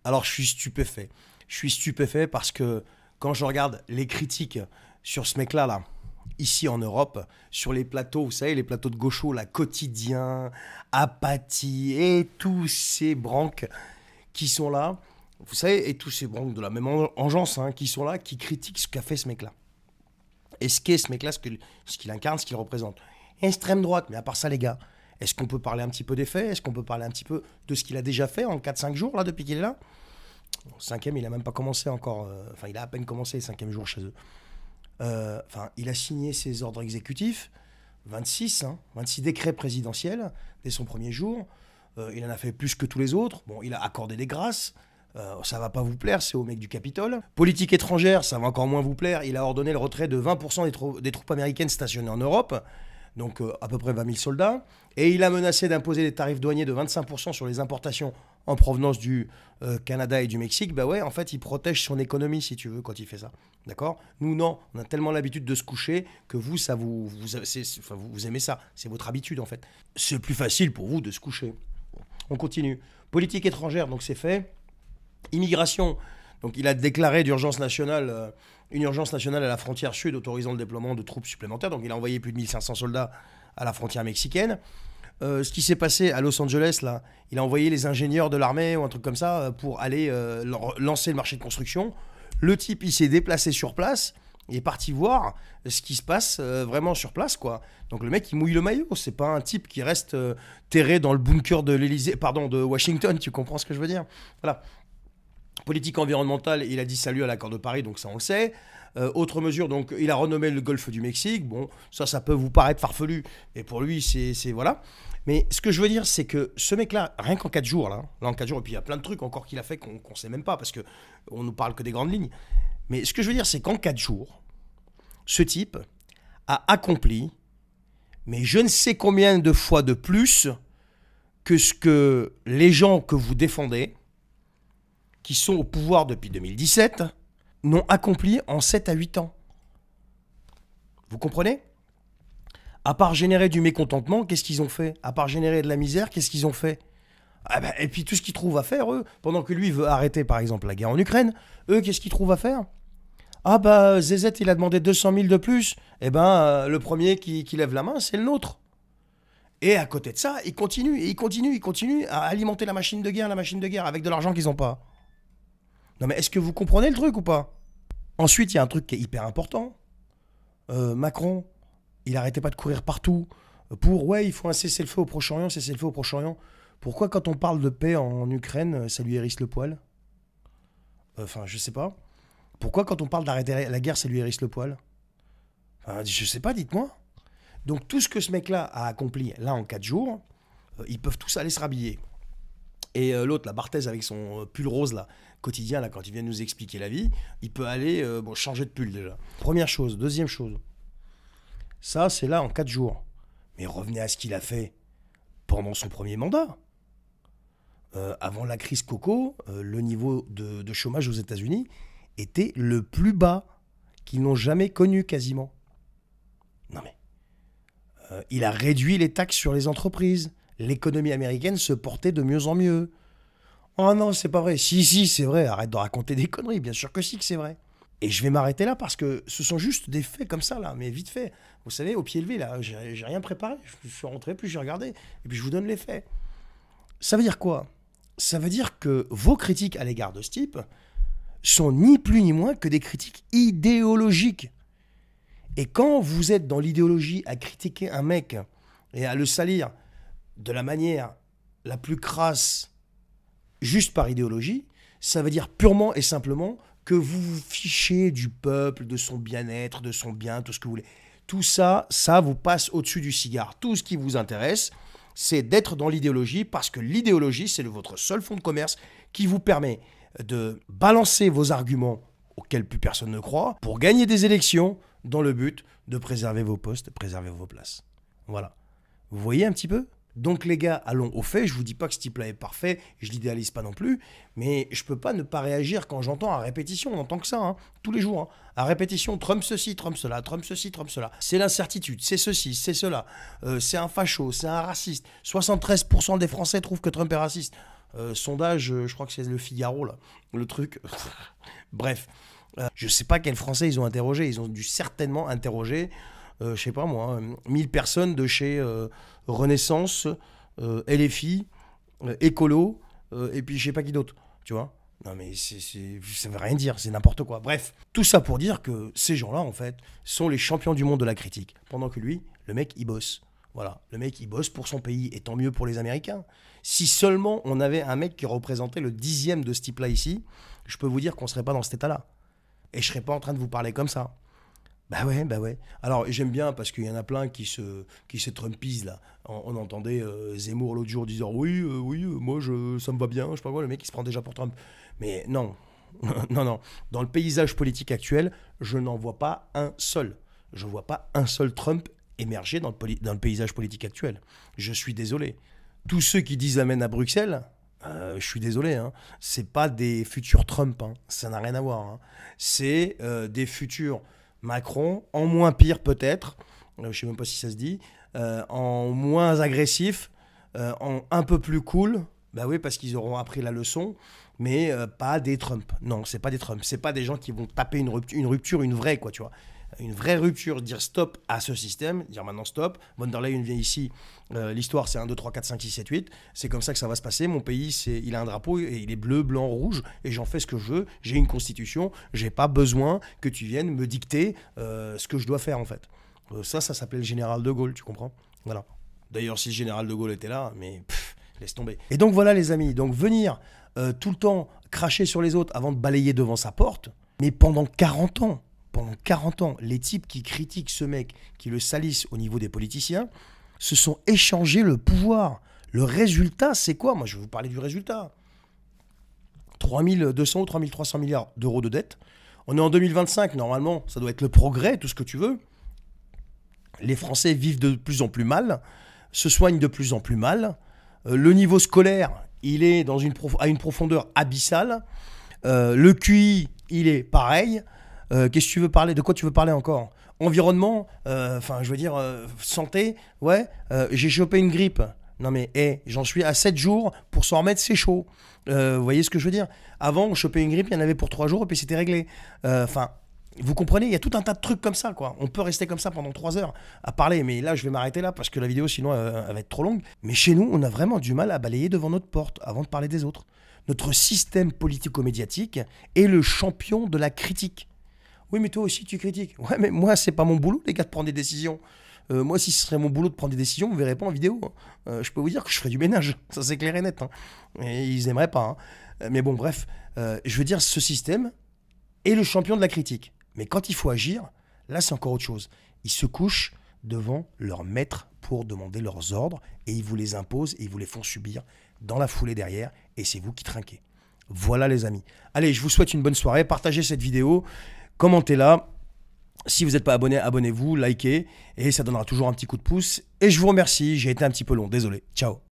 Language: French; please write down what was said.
Alors je suis stupéfait. Je suis stupéfait parce que quand je regarde les critiques sur ce mec-là, là, ici en Europe, sur les plateaux, vous savez, les plateaux de gauchos, là, Quotidien, Apathie et tous ces branques qui sont là, vous savez, et tous ces branques de la même engeance, hein, qui sont là, qui critiquent ce qu'a fait ce mec-là. Et ce qu'est ce mec-là, ce qu'il incarne, ce qu'il représente. Extrême droite, mais à part ça, les gars, est-ce qu'on peut parler un petit peu des faits? Est-ce qu'on peut parler un petit peu de ce qu'il a déjà fait en 4-5 jours, là, depuis qu'il est là? Bon, cinquième, il a même pas commencé encore. Enfin, il a à peine commencé le cinquième jour chez eux. Enfin, il a signé ses ordres exécutifs, 26, hein, 26 décrets présidentiels dès son premier jour. Il en a fait plus que tous les autres. Bon, il a accordé des grâces. Ça va pas vous plaire, c'est au mec du Capitole. Politique étrangère, ça va encore moins vous plaire. Il a ordonné le retrait de 20% des troupes américaines stationnées en Europe, donc à peu près 20 000 soldats. Et il a menacé d'imposer des tarifs douaniers de 25% sur les importations en provenance du Canada et du Mexique. Bah ouais, en fait, il protège son économie, si tu veux, quand il fait ça. D'accord? Nous, non. On a tellement l'habitude de se coucher que vous, ça vous aimez ça. C'est votre habitude, en fait. C'est plus facile pour vous de se coucher. Bon, on continue. Politique étrangère, donc c'est fait. Immigration, donc il a déclaré d'urgence nationale, une urgence nationale à la frontière sud, autorisant le déploiement de troupes supplémentaires. Donc il a envoyé plus de 1500 soldats à la frontière mexicaine. Ce qui s'est passé à Los Angeles, là, il a envoyé les ingénieurs de l'armée ou un truc comme ça pour aller lancer le marché de construction. Le type, il s'est déplacé sur place. Il est parti voir ce qui se passe vraiment sur place, quoi. Donc le mec, il mouille le maillot. C'est pas un type qui reste terré dans le bunker de l'Élysée, pardon, de Washington. Tu comprends ce que je veux dire? Voilà. Politique environnementale, il a dit salut à l'accord de Paris, donc ça on le sait. Autre mesure, donc il a renommé le golfe du Mexique. Bon, ça peut vous paraître farfelu, mais pour lui, c'est voilà. Mais ce que je veux dire, c'est que ce mec-là, rien qu'en 4 jours, là en 4 jours, et puis il y a plein de trucs encore qu'il a fait qu'on ne sait même pas, parce qu'on nous parle que des grandes lignes. Mais ce que je veux dire, c'est qu'en 4 jours, ce type a accompli, mais je ne sais combien de fois de plus que ce que les gens que vous défendez, qui sont au pouvoir depuis 2017, n'ont accompli en 7 à 8 ans. Vous comprenez? À part générer du mécontentement, qu'est-ce qu'ils ont fait? À part générer de la misère, qu'est-ce qu'ils ont fait? Et puis tout ce qu'ils trouvent à faire, eux, pendant que lui veut arrêter par exemple la guerre en Ukraine, eux, qu'est-ce qu'ils trouvent à faire? Ah bah ZZ, il a demandé 200 000 de plus, et le premier qui lève la main, c'est le nôtre. Et à côté de ça, ils continuent à alimenter la machine de guerre, avec de l'argent qu'ils n'ont pas. Non mais est-ce que vous comprenez le truc ou pas? Ensuite, il y a un truc qui est hyper important. Macron, il arrêtait pas de courir partout pour, ouais, il faut un cessez-le-feu au Proche-Orient, Pourquoi quand on parle de paix en Ukraine, ça lui hérisse le poil? Enfin, je sais pas. Pourquoi quand on parle d'arrêter la guerre, ça lui hérisse le poil? Enfin, je sais pas, dites-moi. Donc tout ce que ce mec-là a accompli, là, en 4 jours, ils peuvent tous aller se rhabiller. Et l'autre, la Barthez, avec son pull rose, là, quotidien, là, quand il vient nous expliquer la vie, il peut aller changer de pull déjà. Première chose. Deuxième chose. Ça, c'est là en 4 jours. Mais revenez à ce qu'il a fait pendant son premier mandat. Avant la crise Coco, le niveau de chômage aux États-Unis était le plus bas qu'ils n'ont jamais connu quasiment. Non mais... il a réduit les taxes sur les entreprises. L'économie américaine se portait de mieux en mieux. Oh non, c'est pas vrai. Si, c'est vrai. Arrête de raconter des conneries. Bien sûr que si que c'est vrai. Et je vais m'arrêter là parce que ce sont juste des faits comme ça, là. Mais vite fait. Vous savez, au pied levé, là, j'ai rien préparé. Je suis rentré, puis j'ai regardé. Et puis je vous donne les faits. Ça veut dire quoi? Ça veut dire que vos critiques à l'égard de ce type sont ni plus ni moins que des critiques idéologiques. Et quand vous êtes dans l'idéologie à critiquer un mec et à le salir de la manière la plus crasse, juste par idéologie, ça veut dire purement et simplement que vous vous fichez du peuple, de son bien-être, de son bien, tout ce que vous voulez. Tout ça, ça vous passe au-dessus du cigare. Tout ce qui vous intéresse, c'est d'être dans l'idéologie, parce que l'idéologie, c'est votre seul fonds de commerce qui vous permet de balancer vos arguments auxquels plus personne ne croit, pour gagner des élections dans le but de préserver vos postes, de préserver vos places. Voilà. Vous voyez un petit peu ? Donc les gars, allons au fait. Je vous dis pas que ce type-là est parfait, je l'idéalise pas non plus, mais je peux pas ne pas réagir quand j'entends à répétition, on entend que ça, hein, tous les jours, hein, à répétition, Trump ceci, Trump cela, Trump ceci, Trump cela. C'est l'incertitude, c'est ceci, c'est cela, c'est un facho, c'est un raciste. 73% des Français trouvent que Trump est raciste. Sondage, je crois que c'est le Figaro, là, le truc. Bref, je sais pas quels Français ils ont interrogé. Ils ont dû certainement interroger, je sais pas moi, 1000 personnes de chez Renaissance, LFI, Écolo, et puis je sais pas qui d'autre, tu vois. Non mais ça veut rien dire, c'est n'importe quoi. Bref, tout ça pour dire que ces gens-là, en fait, sont les champions du monde de la critique. Pendant que lui, le mec, il bosse. Voilà, le mec, il bosse pour son pays, et tant mieux pour les Américains. Si seulement on avait un mec qui représentait le 10e de ce type-là ici, je peux vous dire qu'on serait pas dans cet état-là. Et je serais pas en train de vous parler comme ça. Bah ouais, bah ouais. Alors j'aime bien parce qu'il y en a plein qui se trumpisent là. On entendait Zemmour l'autre jour disant oui, moi ça me va bien, je sais pas quoi, le mec il se prend déjà pour Trump. Mais non, non, non. Dans le paysage politique actuel, je n'en vois pas un seul. Je vois pas un seul Trump émerger dans le paysage politique actuel. Je suis désolé. Tous ceux qui disent amen à Bruxelles, je suis désolé, hein, c'est pas des futurs Trump, hein, ça n'a rien à voir. Hein. C'est des futurs Macron, en moins pire peut-être, je sais même pas si ça se dit, en moins agressif, en un peu plus cool, bah oui, parce qu'ils auront appris la leçon, mais pas des Trump. Non, c'est pas des Trump, c'est pas des gens qui vont taper une rupture, une vraie, quoi, tu vois. Une vraie rupture, dire stop à ce système, dire maintenant stop. Von der Leyen vient ici, l'histoire c'est 1, 2, 3, 4, 5, 6, 7, 8. C'est comme ça que ça va se passer. Mon pays, il a un drapeau et il est bleu, blanc, rouge et j'en fais ce que je veux. J'ai une constitution, j'ai pas besoin que tu viennes me dicter ce que je dois faire en fait. Ça s'appelait le général de Gaulle, tu comprends? Voilà. D'ailleurs, si le général de Gaulle était là, mais laisse tomber. Et donc voilà les amis, donc venir tout le temps cracher sur les autres avant de balayer devant sa porte, mais pendant 40 ans. Pendant 40 ans, les types qui critiquent ce mec, qui le salissent au niveau des politiciens, se sont échangés le pouvoir. Le résultat, c'est quoi? Moi, je vais vous parler du résultat. 3200 ou 3300 milliards d'euros de dette. On est en 2025, normalement, ça doit être le progrès, tout ce que tu veux. Les Français vivent de plus en plus mal, se soignent de plus en plus mal. Le niveau scolaire, il est à une profondeur abyssale. Le QI, il est pareil. Qu'est-ce que tu veux parler? De quoi tu veux parler encore? Environnement, je veux dire, santé, ouais, j'ai chopé une grippe. Non mais, j'en suis à 7 jours pour s'en remettre, c'est chaud. Vous voyez ce que je veux dire? Avant, on chopait une grippe, il y en avait pour 3 jours et puis c'était réglé. Vous comprenez? Il y a tout un tas de trucs comme ça, quoi. On peut rester comme ça pendant 3 heures à parler, mais là, je vais m'arrêter là parce que la vidéo, sinon, elle va être trop longue. Mais chez nous, on a vraiment du mal à balayer devant notre porte avant de parler des autres. Notre système politico-médiatique est le champion de la critique. Oui, mais toi aussi, tu critiques. Ouais, mais moi, c'est pas mon boulot, les gars, de prendre des décisions. Moi, si ce serait mon boulot de prendre des décisions, vous ne verrez pas en vidéo. Je peux vous dire que je ferais du ménage. Ça, c'est clair et net. Hein. Et ils n'aimeraient pas. Hein. Mais bon, bref. Je veux dire, ce système est le champion de la critique. Mais quand il faut agir, là, c'est encore autre chose. Ils se couchent devant leur maître pour demander leurs ordres et ils vous les imposent et ils vous les font subir dans la foulée derrière. Et c'est vous qui trinquez. Voilà, les amis. Allez, je vous souhaite une bonne soirée. Partagez cette vidéo. Commentez là. Si vous n'êtes pas abonné, abonnez-vous, likez. Et ça donnera toujours un petit coup de pouce. Et je vous remercie. J'ai été un petit peu long. Désolé. Ciao.